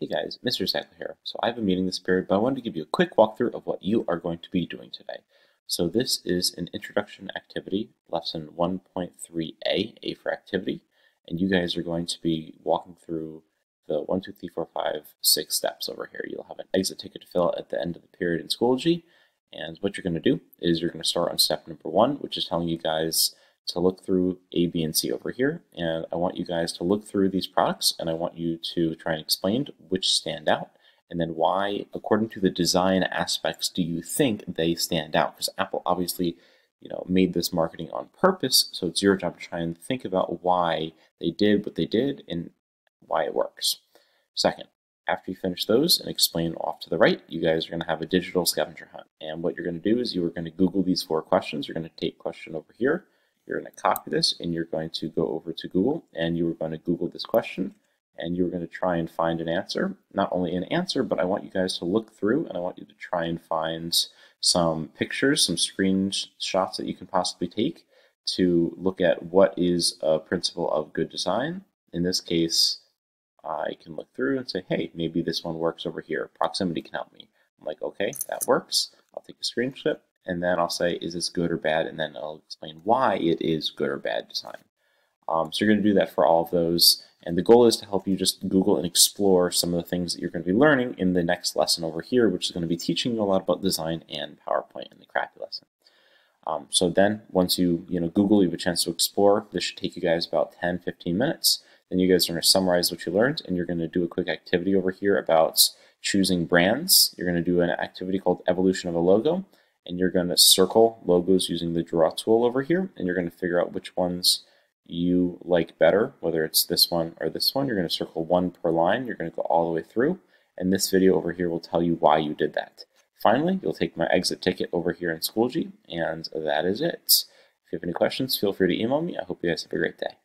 Hey guys, Mr. Sackler here. So I have a meeting this period, but I wanted to give you a quick walkthrough of what you are going to be doing today. So this is an introduction activity, lesson 1.3a, A for activity, and you guys are going to be walking through the 1, 2, 3, 4, 5, 6 steps over here. You'll have an exit ticket to fill out at the end of the period in Schoology, and what you're going to do is you're going to start on step number 1, which is telling you guys to look through A, B, and C over here, and I want you guys to look through these products, and I want you to try and explain which stand out, and then why, according to the design aspects, do you think they stand out? Because Apple obviously, made this marketing on purpose, so it's your job to try and think about why they did what they did and why it works. Second, after you finish those and explain off to the right, you guys are going to have a digital scavenger hunt, and what you're going to do is you are going to Google these 4 questions. You're going to take question over here. You're going to copy this and you're going to go over to Google and you are going to Google this question and you're going to try and find an answer. Not only an answer, but I want you guys to look through and I want you to try and find some pictures, some screenshots that you can possibly take to look at what is a principle of good design. In this case, I can look through and say, hey, maybe this one works over here. Proximity can help me. I'm like, okay, that works. I'll take a screenshot. And then I'll say, is this good or bad? And then I'll explain why it is good or bad design. So you're going to do that for all of those. And the goal is to help you just Google and explore some of the things that you're going to be learning in the next lesson over here, which is going to be teaching you a lot about design and PowerPoint in the crappy lesson. So then once you Google, you have a chance to explore. This should take you guys about 10-15 minutes. Then you guys are going to summarize what you learned, and you're going to do a quick activity over here about choosing brands. You're going to do an activity called Evolution of a Logo. And you're going to circle logos using the draw tool over here, and you're going to figure out which ones you like better, whether it's this one or this one. You're going to circle 1 per line. You're going to go all the way through, and this video over here will tell you why you did that. Finally, you'll take my exit ticket over here in Schoology, and that is it. If you have any questions, feel free to email me. I hope you guys have a great day.